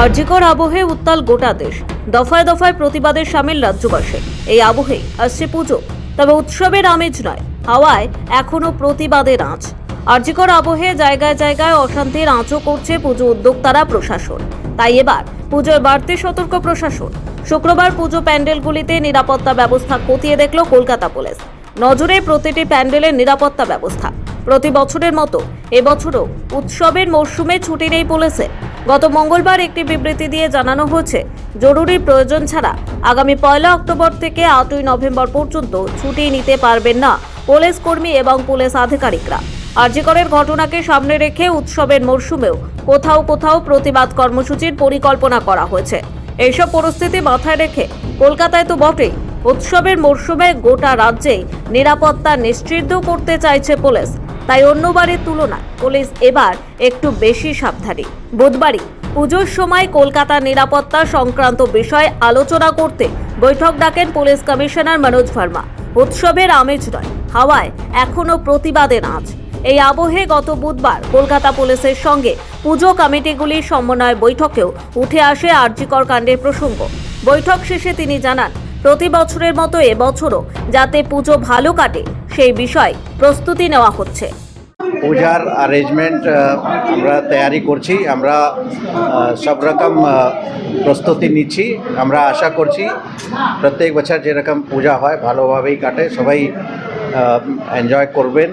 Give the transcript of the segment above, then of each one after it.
আরজিকর আবহে উত্তাল গোটা দেশ, দফায় দফায় প্রতিবাদের সামিল রাজ্যবাসী। এই আবহে আসছে পুজো, তবে উৎসবের আমেজ নয়, হাওয়ায় এখনো প্রতিবাদের আঁচ। আরজিকর আবহে জায়গায় জায়গায় অশান্তির আঁচও করছে পুজো উদ্যোক্তারা, প্রশাসন। তাই এবার পুজোয় বাড়তে সতর্ক প্রশাসন। শুক্রবার পুজো প্যান্ডেলগুলিতে নিরাপত্তা ব্যবস্থা খতিয়ে দেখল কলকাতা পুলিশ। নজরে প্রতিটি প্যান্ডেলের নিরাপত্তা ব্যবস্থা। প্রতি বছরের মতো এবছরও উৎসবের মরশুমে ছুটি নেই পুলিশে। গত মঙ্গলবার একটি বিবৃতি দিয়ে জানানো হয়েছে, জরুরি প্রয়োজন ছাড়া আগামী 1 অক্টোবর থেকে 8 নভেম্বর পর্যন্ত ছুটি নিতে পারবেন না পুলিশ কর্মী এবং পুলিশ আধিকারিকরা। আরজিকরের ঘটনাকে সামনে রেখে উৎসবের মরশুমেও কোথাও কোথাও প্রতিবাদ কর্মসূচির পরিকল্পনা করা হয়েছে। এইসব পরিস্থিতি মাথায় রেখে কলকাতায় তো বটেই, উৎসবের মরশুমে গোটা রাজ্যেই নিরাপত্তা নিশ্চিত করতে চাইছে পুলিশ। তাই অন্যবারের তুলনায় পুলিশ এবার একটু বেশি সাবধানী। বুধবারই পুজোর সময় কলকাতার নিরাপত্তা সংক্রান্ত বিষয়ে আলোচনা করতে বৈঠক ডাকেন পুলিশ কমিশনার মনোজ ভার্মা। উৎসবের আমেজ নয়, হাওয়ায় এখনো প্রতিবাদের আঁচ। এই আবহে গত বুধবার কলকাতা পুলিশের সঙ্গে পুজো কমিটিগুলির সমন্বয় বৈঠকেও উঠে আসে আরজিকর কাণ্ডের প্রসঙ্গ। বৈঠক শেষে তিনি জানান, প্রতি বছরের মতো এবছরও যাতে পুজো ভালো কাটে সেই বিষয়ে প্রস্তুতি নেওয়া হচ্ছে। পূজার অ্যারেঞ্জমেন্ট আমরা তৈরি করছি, আমরা সব রকম প্রস্তুতি নিচ্ছি। আমরা আশা করছি প্রত্যেক বছর যেরকম পূজা হয় ভালোভাবেই কাটে, সবাই এনজয় করবেন,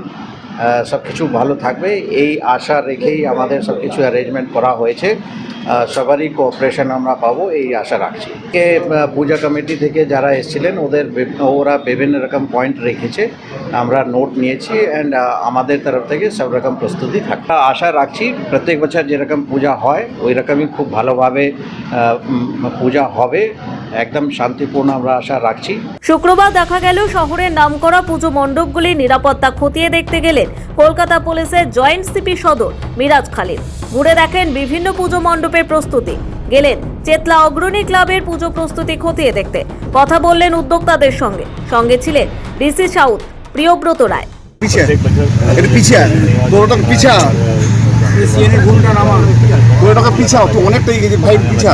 সব কিছু ভালো থাকবে এই আশা রেখেই আমাদের সব কিছু অ্যারেঞ্জমেন্ট করা হয়েছে। সবারই কোঅপারেশন আমরা পাবো এই আশা রাখছি। পূজা কমিটি থেকে যারা এসেছিলেন ওরা বিভিন্ন রকম পয়েন্ট রেখেছে, আমরা নোট নিয়েছি অ্যান্ড আমাদের তরফ থেকে সব রকম প্রস্তুতি থাকবে। আশা রাখছি প্রত্যেক বছর যেরকম পূজা হয় ওই রকমই খুব ভালোভাবে পূজা হবে, একদম শান্তিপূর্ণ আমরা আশা রাখছি। শুক্রবার দেখা গেল শহরের নামকরা পুজো মণ্ডপগুলির নিরাপত্তা খতিয়ে দেখতে গেলেন কলকাতা পুলিশের জয়েন্ট সিপি সদর মিরাজ খালিদ। ঘুরে দেখেন বিভিন্ন পুজো মণ্ডপের প্রস্তুতি। গেলেন চেতলা অগ্রণী ক্লাবের পুজো প্রস্তুতি খতিয়ে দেখতে। কথা বললেন উদ্যোক্তাদের সঙ্গে। সঙ্গে ছিলেন ডিসি সাউথ প্রিয়ব্রত রায়। অনেকটাই গেছে ভাই, পিছা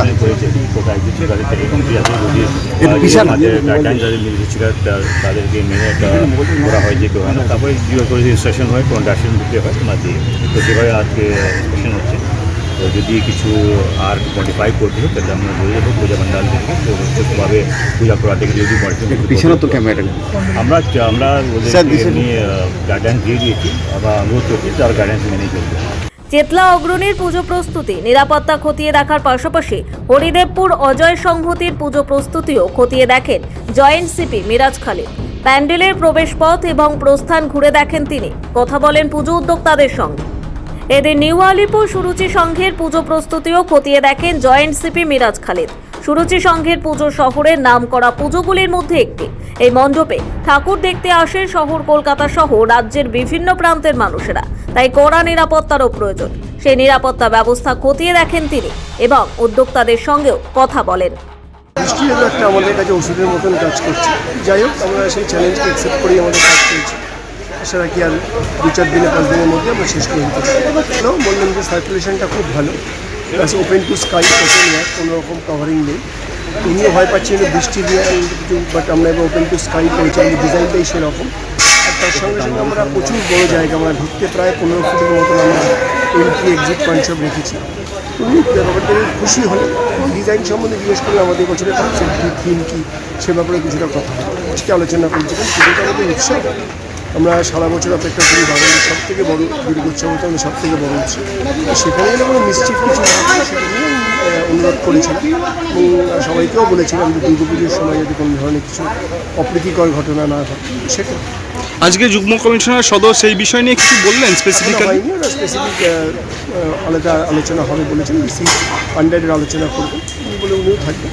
তাদেরকে মেনে একটা করা হয় যে কেউ হয় না, তারপরে জিরো করে ইনস্ট্রাকশন হয়, কোনো ডাকশন দিতে হয় তোমার দিয়ে। তো সেভাবে আজকে ইনস্ট্রাকশন হচ্ছে। তো যদি কিছু আর মডিফাই করতে হয় তাহলে আমরা বলে দেবো পূজা মণ্ডল থেকে, তো সুস্থভাবে পূজা করাতে গেলে যদি পিছনে তো ক্যামেরা আমরা ওদেরকে গাইডেন্স দিয়ে দিয়েছি, আবার অনুরোধ করছি তার গাইডেন্স মেনে চলবে। চেতলা অগ্রণীর পুজো প্রস্তুতি নিরাপত্তা খতিয়ে দেখার পাশাপাশি হরিদেবপুর অজয় সংহতির পুজো প্রস্তুতিও খতিয়ে দেখেন জয়েন্ট সিপি মিরাজ খালিদ। প্যান্ডেলের প্রবেশপথ এবং প্রস্থান ঘুরে দেখেন তিনি। কথা বলেন পুজো উদ্যোক্তাদের সঙ্গে। এদের নিউ আলিপুর সুরুচি সংঘের পুজো প্রস্তুতিও খতিয়ে দেখেন জয়েন্ট সিপি মিরাজ খালিদ। সুরুচি সংঘের পুজো শহরের নামকরা পুজোগুলির মধ্যে একটি। এই মণ্ডপে ঠাকুর দেখতে আসেন শহর কলকাতা সহ রাজ্যের বিভিন্ন প্রান্তের মানুষেরা, তাই কড়া নিরাপত্তারও প্রয়োজন। সেই নিরাপত্তা ব্যবস্থা খতিয়ে দেখেন তিনি এবং উদ্যোক্তাদের সঙ্গেও কথা বলেন। বৃষ্টি হলো একটা আমাদের কাছে ওষুধের মতন কাজ করছে। যাই হোক, আমরা সেই চ্যালেঞ্জকে অ্যাকসেপ্ট করেই আমাদের কাজ চলছে। আশা রাখি আর 2-4 দিনে 5 দিনের মধ্যে আমরা শেষ করে দিতে পারবো। বললাম যে সার্কুলেশনটা খুব ভালো, প্লাস ওপেন টু স্কাই, কোনো রকম কভারিং নেই। উনিও ভয় পাচ্ছি না বৃষ্টি দিয়ে কিছু, বাট আমরা এবার ওপেন টু স্কাই করেছি, আমাদের ডিজাইনটাই সেরকম। আর তার সঙ্গে সঙ্গে আমরা প্রচুর বড় জায়গা, আমরা ঢুকতে প্রায় 15 ফুটের মতন আমরা এন্ট্রি এক্সিট পয়েন্ট সব রেখেছি। উনি ব্যাপারটা খুশি হলেন। ডিজাইন সম্বন্ধে জিজ্ঞেস করলে আমাদের বছরের কনসেপ্ট কী, থিম কী, সে ব্যাপারে কিছুটা কথা আজকে আলোচনা করছিলাম। পুজোটা আমাদের উৎসব, আমরা সারা বছর অপেক্ষা করি। বাঙালির সব থেকে বড় দুর্গোৎসব হচ্ছে আমাদের সব থেকে বড় উৎসব। সেখানে গেলে কোনো মিসচিফ কিছু না হয় সেটা নিয়ে অনুরোধ করেছিলাম এবং সবাইকেও বলেছিলাম যে দুর্গাপুজোর সময় যদি কোনো ধরনের কিছু অপ্রীতিকর ঘটনা না ঘটে সেটা। আজকে যুগ্ম কমিশনার সদর সেই বিষয় নিয়ে কিছু বললেন স্পেসিফিক্যালি? স্পেসিফিক আলাদা আলোচনা হবে বলেছেন, ডিসি পান্ডারের আলোচনা করবেন বলে উনিও থাকবেন।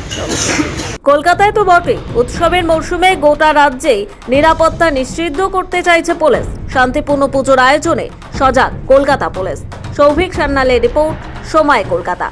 কলকাতায় তো বটেই, উৎসবের মরশুমে গোটা রাজ্যেই নিরাপত্তা নিশ্চিত করতে চাইছে পুলিশ। শান্তিপূর্ণ পুজোর আয়োজনে সজাগ কলকাতা পুলিশ। সৌভিক সান্যালের রিপোর্ট, সময় কলকাতা।